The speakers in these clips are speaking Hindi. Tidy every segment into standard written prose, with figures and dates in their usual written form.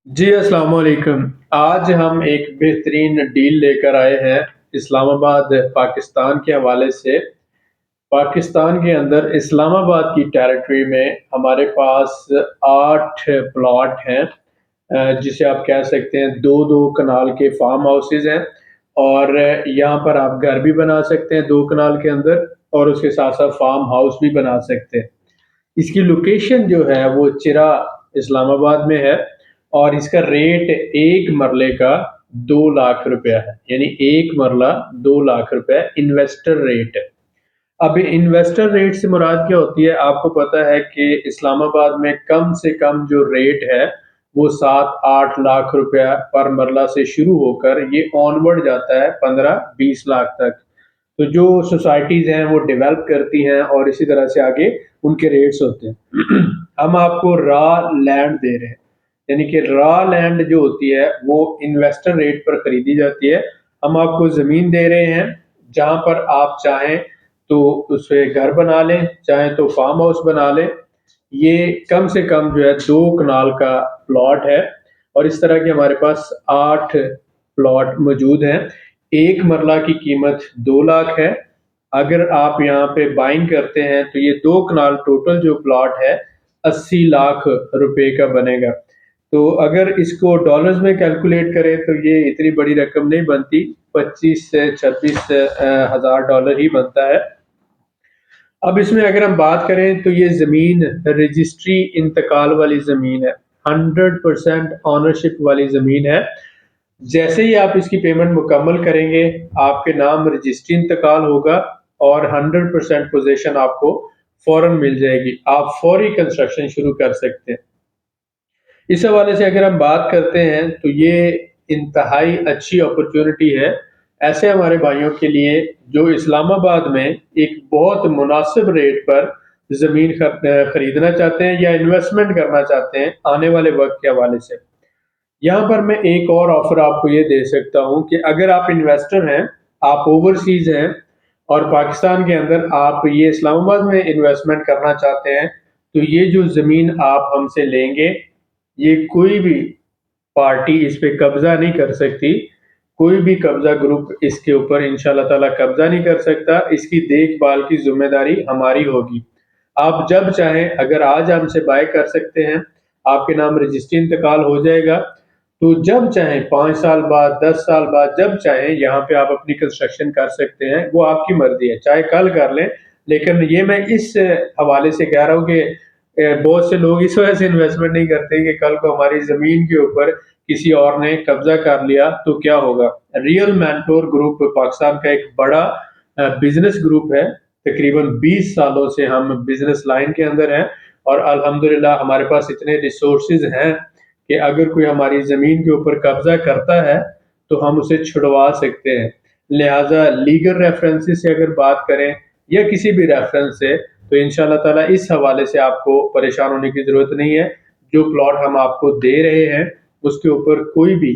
जी, अस्सलाम वालेकुम। आज हम एक बेहतरीन डील लेकर आए हैं इस्लामाबाद पाकिस्तान के हवाले से। पाकिस्तान के अंदर इस्लामाबाद की टेरिटरी में हमारे पास 8 प्लॉट हैं, जिसे आप कह सकते हैं 2-2 कनाल के फार्म हाउसेज़ हैं और यहाँ पर आप घर भी बना सकते हैं 2 कनाल के अंदर और उसके साथ-साथ फार्म हाउस भी बना सकते हैं। इसकी लोकेशन जो है वो चिरा इस्लामाबाद में है और इसका रेट एक मरले का 2 लाख रुपया है, यानी एक मरला 2 लाख रुपए इन्वेस्टर रेट है। अब इन्वेस्टर रेट से मुराद क्या होती है? आपको पता है कि इस्लामाबाद में कम से कम जो रेट है वो 7-8 लाख रुपया पर मरला से शुरू होकर ये ऑनवर्ड जाता है 15-20 लाख तक। तो जो सोसाइटीज़ हैं वो डेवलप करती हैं और इसी तरह से आगे उनके रेट्स होते हैं। हम आपको रॉ लैंड दे रहे हैं, यानी कि रॉ लैंड जो होती है वो इन्वेस्टर रेट पर खरीदी जाती है। हम आपको ज़मीन दे रहे हैं, जहाँ पर आप चाहें तो उसपे घर बना लें, चाहें तो फार्म हाउस बना लें। ये कम से कम जो है 2 कनाल का प्लॉट है और इस तरह के हमारे पास 8 प्लॉट मौजूद हैं। एक मरला की कीमत 2 लाख है। अगर आप यहाँ पे बाइंग करते हैं तो ये 2 कनाल टोटल जो प्लॉट है 80 लाख रुपए का बनेगा। तो अगर इसको डॉलर्स में कैलकुलेट करें तो ये इतनी बड़ी रकम नहीं बनती, 25 से 26 हज़ार डॉलर ही बनता है। अब इसमें अगर हम बात करें तो ये ज़मीन रजिस्ट्री इंतकाल वाली ज़मीन है, 100% ओनरशिप वाली ज़मीन है। जैसे ही आप इसकी पेमेंट मुकम्मल करेंगे, आपके नाम रजिस्ट्री इंतकाल होगा और 100% पोज़ीशन आपको फ़ौरन मिल जाएगी। आप फ़ौरी कंस्ट्रक्शन शुरू कर सकते हैं। इस हवाले से अगर हम बात करते हैं तो ये इंतहाई अच्छी अपॉर्चुनिटी है ऐसे हमारे भाइयों के लिए जो इस्लामाबाद में एक बहुत मुनासिब रेट पर ज़मीन खरीदना चाहते हैं या इन्वेस्टमेंट करना चाहते हैं आने वाले वक्त के हवाले से। यहाँ पर मैं एक और ऑफ़र आपको ये दे सकता हूँ कि अगर आप इन्वेस्टर हैं, आप ओवरसीज़ हैं और पाकिस्तान के अंदर आप ये इस्लामाबाद में इन्वेस्टमेंट करना चाहते हैं, तो ये जो ज़मीन आप हमसे लेंगे, ये कोई भी पार्टी इस पे कब्ज़ा नहीं कर सकती। कोई भी कब्ज़ा ग्रुप इसके ऊपर इंशाअल्लाह ताला कब्ज़ा नहीं कर सकता। इसकी देखभाल की ज़िम्मेदारी हमारी होगी। आप जब चाहें अगर आज हमसे बाय कर सकते हैं, आपके नाम रजिस्ट्री इंतकाल हो जाएगा, तो जब चाहें 5 साल बाद, 10 साल बाद जब चाहें यहाँ पे आप अपनी कंस्ट्रक्शन कर सकते हैं, वो आपकी मर्ज़ी है। चाहे कल कर लें, लेकिन ये मैं इस हवाले से कह रहा हूँ कि बहुत से लोग इस वजह से इन्वेस्टमेंट नहीं करते कि कल को हमारी ज़मीन के ऊपर किसी और ने कब्ज़ा कर लिया तो क्या होगा? रियल मेंटोर ग्रुप पाकिस्तान का एक बड़ा बिज़नेस ग्रुप है। तकरीबन 20 सालों से हम बिज़नेस लाइन के अंदर हैं और अल्हम्दुलिल्लाह हमारे पास इतने रिसोर्सेज़ हैं कि अगर कोई हमारी ज़मीन के ऊपर कब्ज़ा करता है, तो हम उसे छुड़वा सकते हैं। लिहाज़ा लीगल रेफ़रेंसेस से अगर बात करें या किसी भी रेफ़रेंस से, तो इंशाअल्लाह ताला इस हवाले से आपको परेशान होने की ज़रूरत नहीं है। जो प्लॉट हम आपको दे रहे हैं, उसके ऊपर कोई भी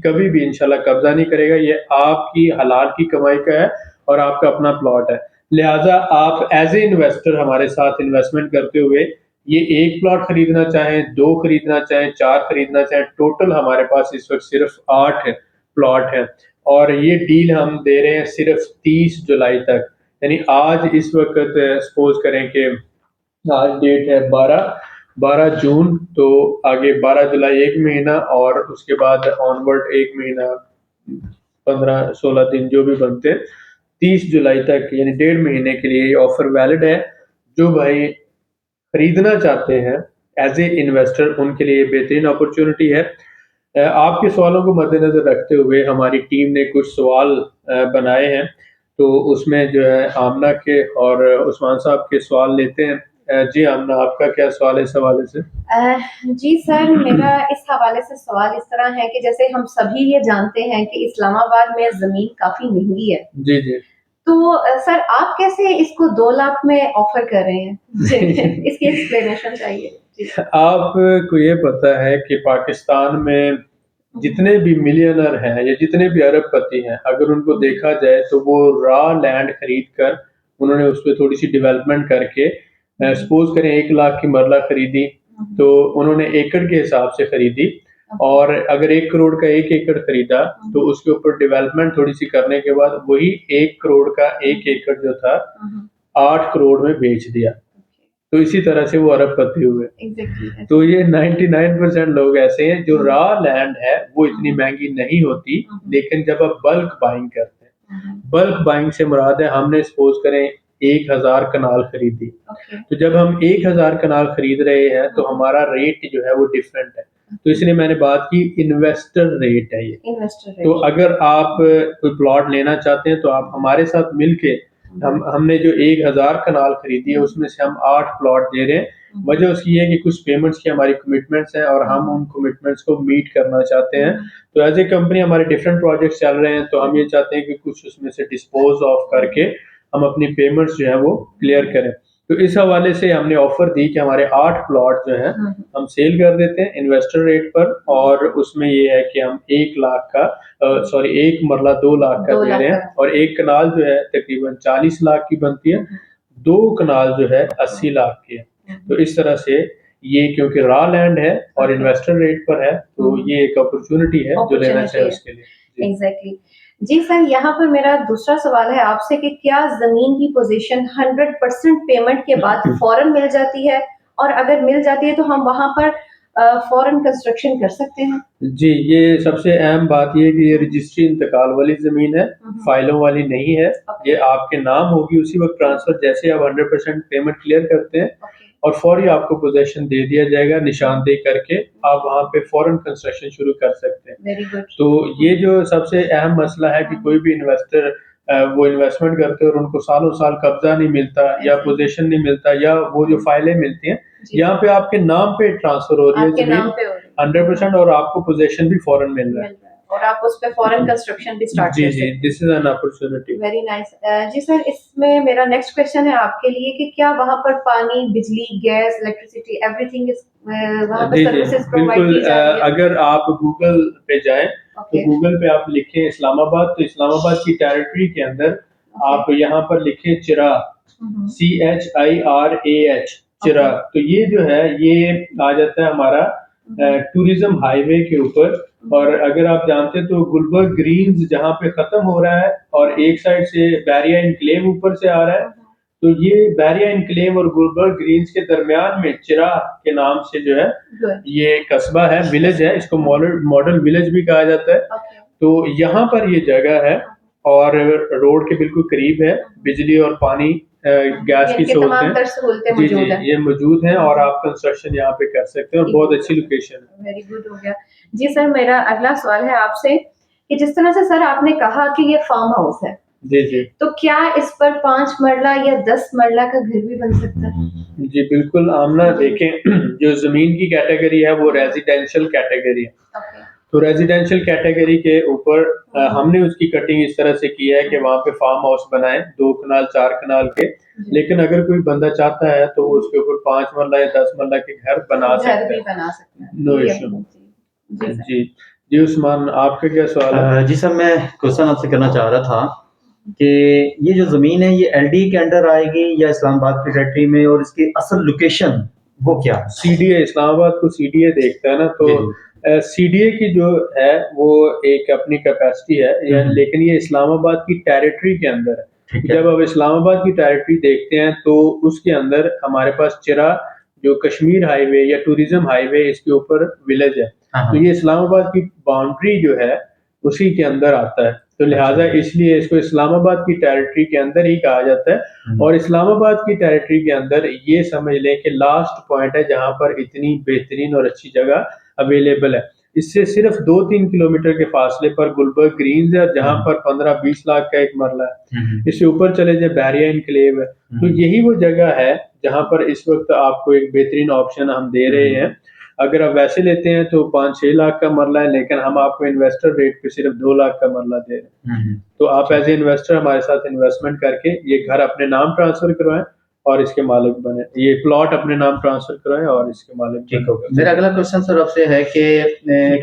कभी भी इंशाअल्लाह कब्ज़ा नहीं करेगा। ये आपकी हलाल की कमाई का है और आपका अपना प्लॉट है। लिहाज़ा आप एज़ ए इन्वेस्टर हमारे साथ इन्वेस्टमेंट करते हुए ये 1 प्लॉट खरीदना चाहें, 2 खरीदना चाहें, 4 खरीदना चाहें, टोटल हमारे पास इस वक़्त सिर्फ़ 8 प्लॉट हैं और ये डील हम दे रहे हैं सिर्फ़ 30 जुलाई तक। यानी आज इस वक़्त सपोज़ करें कि आज डेट है 12 जून, तो आगे 12 जुलाई 1 महीना और उसके बाद ऑनवर्ड 1 महीना 15-16 दिन जो भी बनते हैं, 30 जुलाई तक यानी डेढ़ महीने के लिए ये ऑफ़र वैलिड है। जो भाई खरीदना चाहते हैं एज़ ए इन्वेस्टर उनके लिए बेहतरीन अपॉर्च्युनिटी है। आपके सवालों को मद्देनज़र रखते हुए हमारी टीम ने कुछ सवाल बनाए हैं, तो उसमें जो है आमना के और उस्मान साहब के सवाल लेते हैं। जी आमना, आपका क्या सवाल है इस हवाले से? जी सर, मेरा इस हवाले से सवाल इस तरह है कि जैसे हम सभी ये जानते हैं कि इस्लामाबाद में ज़मीन काफ़ी महँगी है। जी, जी। तो सर आप कैसे इसको 2 लाख में ऑफ़र कर रहे हैं? इसकी एक्सप्लेनेशन चाहिए। जी। आपको ये पता है कि पाकिस्तान में जितने भी मिलियनेयर हैं या जितने भी अरबपति हैं, अगर उनको देखा जाए तो वो रॉ लैंड खरीद कर उन्होंने उसपे थोड़ी-सी डेवलपमेंट करके सपोज़ करें 1 लाख की मरला खरीदी, तो उन्होंने एकड़ के हिसाब से खरीदी और अगर 1 करोड़ का 1 एकड़ खरीदा तो उसके ऊपर डेवलपमेंट थोड़ी-सी करने के बाद वही 1 करोड़ का 1 एकड़ जो था 8 करोड़ में बेच दिया। तो इसी तरह से वो अरबपति हुए। तो ये 99% लोग ऐसे हैं जो रॉ लैंड है वो इतनी महँगी नहीं होती, लेकिन जब आप बल्क बाइंग करते हैं, बल्क बाइंग से मुराद है हमने सपोज़ करें 1000 कनाल खरीदी, तो जब हम 1000 कनाल खरीद रहे हैं तो हमारा रेट जो है वो डिफरेंट है। तो इसलिए मैंने बात की इन्वेस्टर रेट है ये। तो अगर आप कोई प्लॉट लेना चाहते हैं तो आप हमारे साथ मिलके हमने जो 1000 कनाल खरीदी है उसमें से हम 8 प्लॉट दे रहे हैं। वजह उसकी है कि कुछ पेमेंट्स की हमारी कमिटमेंट्स हैं और हम उन कमिटमेंट्स को मीट करना चाहते हैं। तो एज़ ए कंपनी हमारे डिफरेंट प्रोजेक्ट्स चल रहे हैं, तो हम ये चाहते हैं कि कुछ उसमें से डिस्पोज़ ऑफ करके हम अपनी पेमेंट्स जो है वो क्लियर करें। तो इस हवाले से हमने ऑफ़र दी कि हमारे 8 प्लॉट जो हैं हम सेल कर देते हैं इन्वेस्टर रेट पर, और उसमें ये है कि हम 1 लाख का 1 मरला 2 लाख का दे रहे हैं, और 1 कनाल जो है तकरीबन 40 लाख की बनती है, 2 कनाल जो है 80 लाख की है। तो इस तरह से ये क्योंकि रॉ लैंड है और इन्वेस्टर रेट पर है, तो ये एक अपॉर्चुनिटी है जो लेना चाहिए उसके लिए। जी। एग्जैक्टली। जी सर, यहाँ पर मेरा दूसरा सवाल है आपसे कि क्या जमीन की पोजीशन 100% पेमेंट के बाद फौरन मिल जाती है, और अगर मिल जाती है तो हम वहाँ पर फौरन कंस्ट्रक्शन कर सकते हैं? जी, ये सबसे अहम बात ये है कि ये रजिस्ट्री इंतकाल वाली ज़मीन है, फ़ाइलों वाली नहीं है। ये आपके नाम होगी उसी वक़्त ट्रांसफ़र जैसे आप 100% पेमेंट क्लियर करते हैं, और फ़ौरी आपको पोज़ेशन दे दिया जाएगा निशानदेही करके, आप वहाँ पे फ़ौरन कंस्ट्रक्शन शुरू कर सकते हैं। Very good. तो ये जो सबसे अहम मसला है कि कोई भी इन्वेस्टर वो इन्वेस्टमेंट करते हैं और उनको सालों-साल कब्ज़ा नहीं मिलता या पोज़ीशन नहीं मिलता या वो जो फ़ाइलें मिलती हैं, यहाँ पे आपके नाम पे ट्रांसफ़र हो रही है ज़मीन 100%, और आपको पोज़ीशन भी फ़ौरन मिल रहा है। और आप उस पे फौरन कंस्ट्रक्शन भी स्टार्ट कर सकते हैं। जी, this is an opportunity. Very nice. जी सर, इसमें मेरा नेक्स्ट क्वेश्चन है आपके लिए कि क्या वहाँ पर पानी, बिजली, गैस, इलेक्ट्रिसिटी एवरीथिंग इज़ वहाँ पर सर्विसेज प्रोवाइड बिल्कुल। की जा रही है? अगर आप गूगल पे जाएँ तो गूगल पे आप लिखें इस्लामाबाद, तो इस्लामाबाद की टेरिटरी के अंदर आप यहाँ पर लिखें चिराग, CHIRAH चिराग। तो ये जो है ये आ जाता है हमारा टूरिज्म हाईवे के ऊपर, और अगर आप जानते हैं तो गुलबर्ग ग्रीन्स जहाँ पे खत्म हो रहा है और एक साइड से बैरिया इनक्लेव ऊपर से आ रहा है, तो ये बैरिया इनक्लेव और गुलबर्ग ग्रीन्स के दरमियान में चिराग के नाम से जो है ये कस्बा है, विलेज है, इसको मॉडल विलेज भी कहा जाता है। तो यहाँ पर ये जगह है और रोड के बिल्कुल करीब है, बिजली और पानी गैस की सहूलतें जी, ये मौजूद हैं, और आप कंस्ट्रक्शन यहाँ पे कर सकते हैं, और बहुत अच्छी लोकेशन है। वेरी गुड हो गया। जी सर, मेरा अगला सवाल है आपसे कि जिस तरह से सर आपने कहा कि ये फार्म हाउस है, जी। तो क्या इस पर 5 मरला या 10 मरला का घर भी बन सकता है? जी, बिल्कुल। आमना देखें जो ज़मीन की कैटेगरी है वो रेज़िडेंशियल कैटेगरी है। तो रेज़िडेंशियल कैटेगरी के ऊपर हमने उसकी कटिंग इस तरह से की है कि वहाँ पे फार्म हाउस बनाएँ 2 कनाल 4 कनाल के, लेकिन अगर कोई बंदा चाहता है तो वो उसके ऊपर 5 मरला या 10 मरला के घर बना सकता है। No issue. जी उस्मान, आपका क्या सवाल है? जी सर, मैं क्वेश्चन आपसे करना चाह रहा था कि ये जो ज़मीन है ये एलडी के अंडर आएगी या इस्लामाबाद की टेरिटरी में, और इसकी असल लोकेशन वो क्या है? सीडीए, इस्लामाबाद को सीडीए देखता है ना, तो सीडीए की जो है वो एक अपनी कैपेसिटी है, लेकिन ये इस्लामाबाद की टेरिटरी के अंदर है। जब आप इस्लामाबाद की टेरिटरी देखते हैं तो उसके अंदर हमारे पास चिरा जो कश्मीर हाईवे या टूरिज्म हाईवे इसके ऊपर विलेज है, तो ये इस्लामाबाद की बाउंड्री जो है उसी के अंदर आता है, तो लिहाजा इसलिए इसको इस्लामाबाद की टेरिटरी के अंदर ही कहा जाता है। और इस्लामाबाद की टेरिटरी के अंदर ये समझ लें कि लास्ट पॉइंट है जहाँ पर इतनी बेहतरीन और अच्छी जगह अवेलेबल है। इससे सिर्फ 2-3 किलोमीटर के फासले पर गुलबर्ग ग्रीन्स है, जहाँ पर 15-20 लाख का एक मरला है। इससे ऊपर चले जाए बैरिया इनक्लेव है, तो यही वो जगह है जहाँ पर इस वक्त आपको एक बेहतरीन ऑप्शन हम दे रहे हैं। अगर आप वैसे लेते हैं तो 5-6 लाख का मरला है, लेकिन हम आपको इन्वेस्टर रेट पे सिर्फ 2 लाख का मरला दे रहे हैं। तो आप एज ए इन्वेस्टर हमारे साथ इन्वेस्टमेंट करके ये घर अपने नाम ट्रांसफर करवाएं और इसके मालिक बने, ये प्लॉट अपने नाम ट्रांसफर करवाएं और इसके मालिक बने। मेरा अगला क्वेश्चन सर आपसे है कि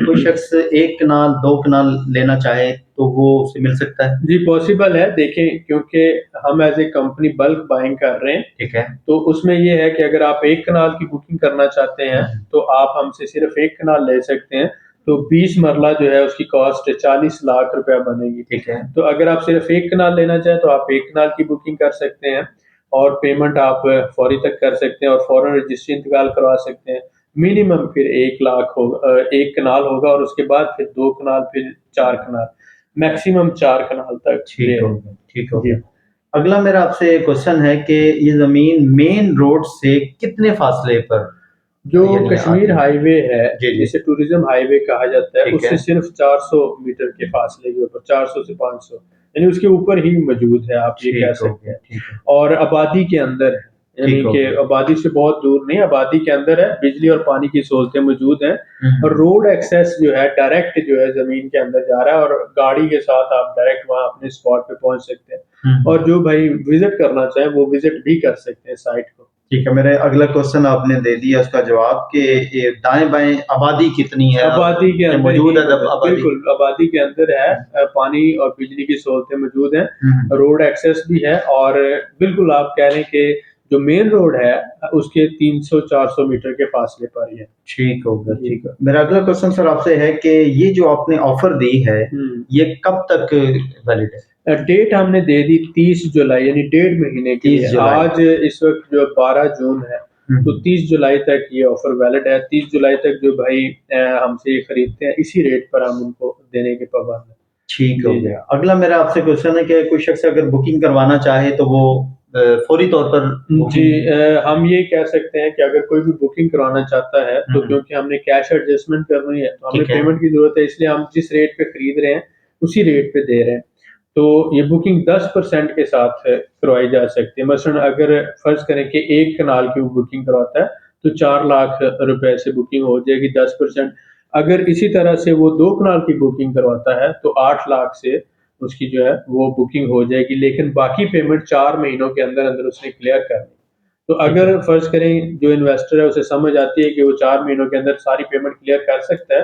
कोई शख्स 1 कनाल 2 कनाल लेना चाहे तो वो उसे मिल सकता है? जी पॉसिबल है। देखें, क्योंकि हम as a company bulk buying कर रहे हैं, ठीक है, तो उसमें ये है कि अगर आप 1 कनाल की बुकिंग करना चाहते हैं तो आप हमसे सिर्फ 1 कनाल ले सकते हैं। तो 20 मरला जो है उसकी कॉस्ट 40 लाख रुपया बनेगी। ठीक है। तो अगर आप सिर्फ एक कनाल लेना चाहें तो आप एक कनाल की बुकिंग कर सकते हैं और पेमेंट आप फौरी तक कर सकते हैं और फौरन रजिस्ट्री इंतकाल करवा सकते हैं। मिनिमम फिर 1 लाख होगा, 1 कनाल होगा और उसके बाद फिर 2 कनाल, फिर 4 कनाल, मैक्सिमम 4 कनाल तक ठीक ले। हो गया, ठीक हो जी। गया। अगला मेरा आपसे क्वेश्चन है कि ये ज़मीन मेन रोड से कितने फासले पर जो यानी कश्मीर आती है? हाईवे है, जी, जी। जिसे टूरिज्म हाईवे कहा जाता है, ठीक उससे है। सिर्फ 400 मीटर के फासले के ऊपर, 400 से 500, यानी उसके ऊपर ही मौजूद है, आप ये कह ठीक हो सकते गया, हैं। ठीक है। और आबादी के अंदर है, यानी ठीक हो कि गया। आबादी से बहुत दूर नहीं, आबादी के अंदर है, बिजली और पानी की सहूलतें मौजूद हैं और हुँ, रोड एक्सेस जो है डायरेक्ट जो है ज़मीन के अंदर जा रहा है और गाड़ी के साथ आप डायरेक्ट वहाँ अपने स्पॉट पे पहुँच सकते हैं। हुँ। और जो भाई विज़िट करना चाहे वो विज़िट भी कर सकते हैं साइट को। ठीक है, मेरे अगला क्वेश्चन आपने दे दिया उसका जवाब कि ये दाएँ-बाएँ आबादी कितनी है? आबादी के ये अंदर मौजूद ही है तब आबादी? बिल्कुल, आबादी के अंदर है। पानी और बिजली की सहूलतें मौजूद हैं, हुँ। रोड एक्सेस भी है और बिल्कुल आप कह रहे हैं कि जो मेन रोड है उसके 300-400 मीटर के फासले पर ही है। ठीक हो गया, जी। ठीक है। मेरा अगला क्वेश्चन सर आपसे है कि ये जो आपने ऑफ़र दी है, हुँ। ये कब तक वैलिड है? डेट हमने दे दी 30 जुलाई, यानी 1.5 महीने के 30 लिए। जुलाई। आज इस वक़्त जो 12 जून है, हुँ, तो 30 जुलाई तक ये ऑफ़र वैलिड है। 30 जुलाई तक जो भाई हमसे ये खरीदते हैं, इसी रेट पर हम उनको देने के पाबंद हैं। ठीक हो जी, जी। गया। अगला मेरा आपसे क्वेश्चन है कि कोई शख्स अगर बुकिंग करवाना चाहे तो वो फौरी तौर पर जी, बुकिंग हम ये कह सकते हैं कि अगर कोई भी बुकिंग करवाना चाहता है, तो हुँ, क्योंकि हमने कैश एडजस्टमेंट करनी है, तो हमें ठीक है। पेमेंट की ज़रूरत है, इसलिए हम जिस रेट पे खरीद रहे हैं, उसी रेट पे दे रहे हैं। तो ये बुकिंग 10% के साथ करवाई जा सकती है। मसलन अगर फ़र्ज़ करें कि 1 कनाल की वो बुकिंग करवाता है, तो 4 लाख रुपए से बुकिंग हो जाएगी 10%। अगर इसी तरह से वो 2 कनाल की बुकिंग करवाता है, तो 8 लाख से उसकी जो है वो बुकिंग हो जाएगी, लेकिन बाकी पेमेंट 4 महीनों के अंदर-अंदर उसने क्लियर करनी। तो ठीक है। अगर फ़र्ज़ करें जो इन्वेस्टर है उसे समझ आती है कि वो 4 महीनों के अंदर सारी पेमेंट क्लियर कर सकता है,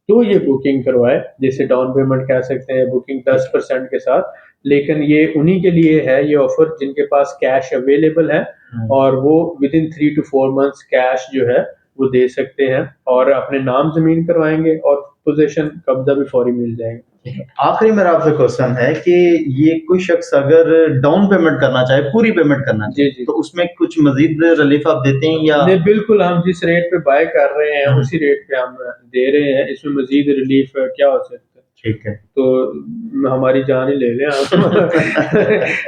तो ये बुकिंग करवाए, जिसे डाउन पेमेंट कह सकते हैं, बुकिंग ठीक है। 10% के साथ। लेकिन ये उन्हीं के लिए है ये ऑफ़र जिनके पास कैश अवेलेबल है हुँ, और वो विदिन 3 टू 4 मंथ्स कैश जो है वो दे सकते हैं और अपने नाम ज़मीन करवाएँगे और पोज़ीशन कब्ज़ा भी फ़ौरी मिल जाएगा। ठीक है। आखिरी मेरा आपसे क्वेश्चन है कि ये कोई शख्स अगर डाउन पेमेंट करना चाहे, पूरी पेमेंट करना जी, चाहे, जी। तो उसमें कुछ मज़ीद रिलीफ़ आप देते हैं या नहीं, बिल्कुल, हम जिस रेट पे बाय कर रहे हैं, हुँ, उसी रेट पे हम दे रहे हैं, इसमें मज़ीद रिलीफ़ क्या हो सकता है? ठीक है। तो हमारी जान ही ले लें आप।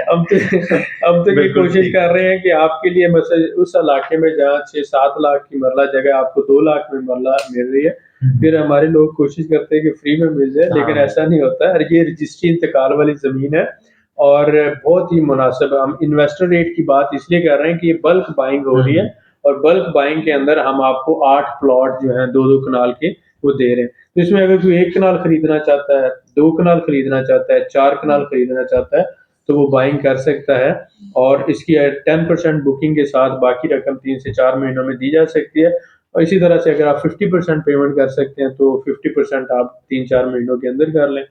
हम तो ये बिल्कुल कोशिश ठीक है। कर रहे हैं कि आपके लिए उस इलाके में जहाँ 6-7 लाख की मरला जगह आपको 2 लाख में मरला मिल रही है, हुँ, फिर हमारे लोग कोशिश करते हैं कि फ्री में मिल जाए, लेकिन हाँ, ऐसा नहीं होता है। ये रजिस्ट्री इंतकाल वाली ज़मीन है और बहुत ही मुनासिब हम इन्वेस्टर रेट की बात इसलिए कर रहे हैं कि ये बल्क बाइंग हो रही है हुँ, और बल्क बाइंग के अंदर हम आपको 8 प्लॉट जो हैं 2-2 कनाल के वो दे रहे हैं। तो इसमें अगर कोई 1 कनाल खरीदना चाहता है, 2 कनाल खरीदना चाहता है, 4 कनाल खरीदना चाहता है, तो वो बाइंग कर सकता है और इसकी 10% बुकिंग के साथ बाकी रकम 3 से 4 महीनों में दी जा सकती है और इसी तरह से अगर आप 50% पेमेंट कर सकते हैं, तो 50% आप 3-4 महीनों के अंदर कर लें।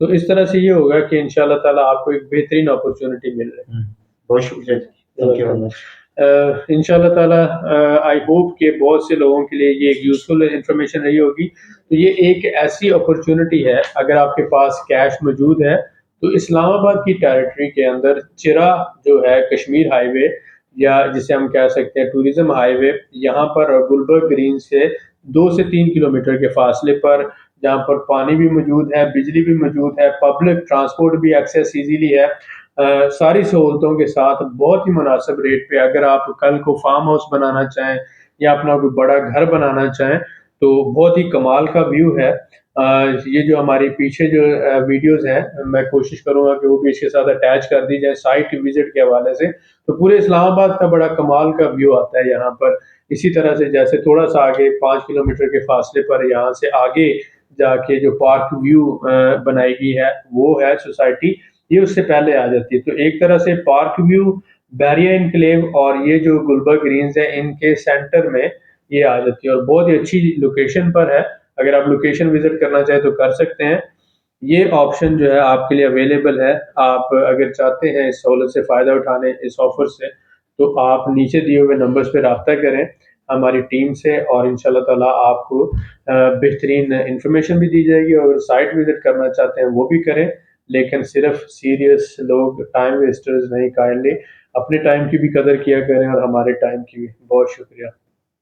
तो इस तरह से ये होगा कि इंशाअल्लाह ताला आपको एक बेहतरीन अपॉर्च्युनिटी मिल रही है। हुँ। बहुत शुक्रिया। Thank you very much. इंशाअल्लाह ताला आई होप कि बहुत से लोगों के लिए ये एक यूज़फुल इन्फॉर्मेशन रही होगी। तो ये एक ऐसी अपॉर्च्युनिटी है, अगर आपके पास कैश मौजूद है, तो इस्लामाबाद की टेरिटरी के अंदर चिरा जो है कश्मीर हाईवे या जिसे हम कह सकते हैं टूरिज़्म हाईवे, यहाँ पर गुलबर्ग ग्रीन से 2 से 3 किलोमीटर के फासले पर, जहाँ पर पानी भी मौजूद है, बिजली भी मौजूद है, पब्लिक ट्रांसपोर्ट भी एक्सेस ईज़िली है। सारी सहूलतों के साथ बहुत ही मुनासिब रेट पे अगर आप कल को फार्म हाउस बनाना चाहें या अपना कोई बड़ा घर बनाना चाहें, तो बहुत ही कमाल का व्यू है। ये जो हमारी पीछे जो वीडियोज़ हैं, मैं कोशिश करूँगा कि वो भी इसके साथ अटैच कर दी जाए साइट विज़िट के हवाले से। तो पूरे इस्लामाबाद का बड़ा कमाल का व्यू आता है यहाँ पर। इसी तरह से जैसे थोड़ा-सा आगे 5 किलोमीटर के फासले पर यहाँ से आगे जाके जो पार्क व्यू बनाई गई है, वो है सोसाइटी, ये उससे पहले आ जाती है। तो एक तरह से पार्क व्यू, बैरिया एन्क्लेव और ये जो गुलबर्ग ग्रीन्स है, इनके सेंटर में ये आ जाती है और बहुत ही अच्छी लोकेशन पर है। अगर आप लोकेशन विज़िट करना चाहें तो कर सकते हैं। ये ऑप्शन जो है आपके लिए अवेलेबल है। आप अगर चाहते हैं इस सहूलत से फ़ायदा उठाने, इस ऑफ़र से, तो आप नीचे दिए हुए नंबर्स पे राब्ता करें। हमारी टीम से, और इंशाल्लाह ताला आपको बेहतरीन इन्फॉर्मेशन भी दी जाएगी, और अगर साइट विज़िट करना चाहते हैं वो भी करें, लेकिन सिर्फ सीरियस लोग टाइम वेस्टर्स नहीं, काइंडली अपने टाइम की भी कदर किया करें और हमारे टाइम की भी। बहुत शुक्रिया।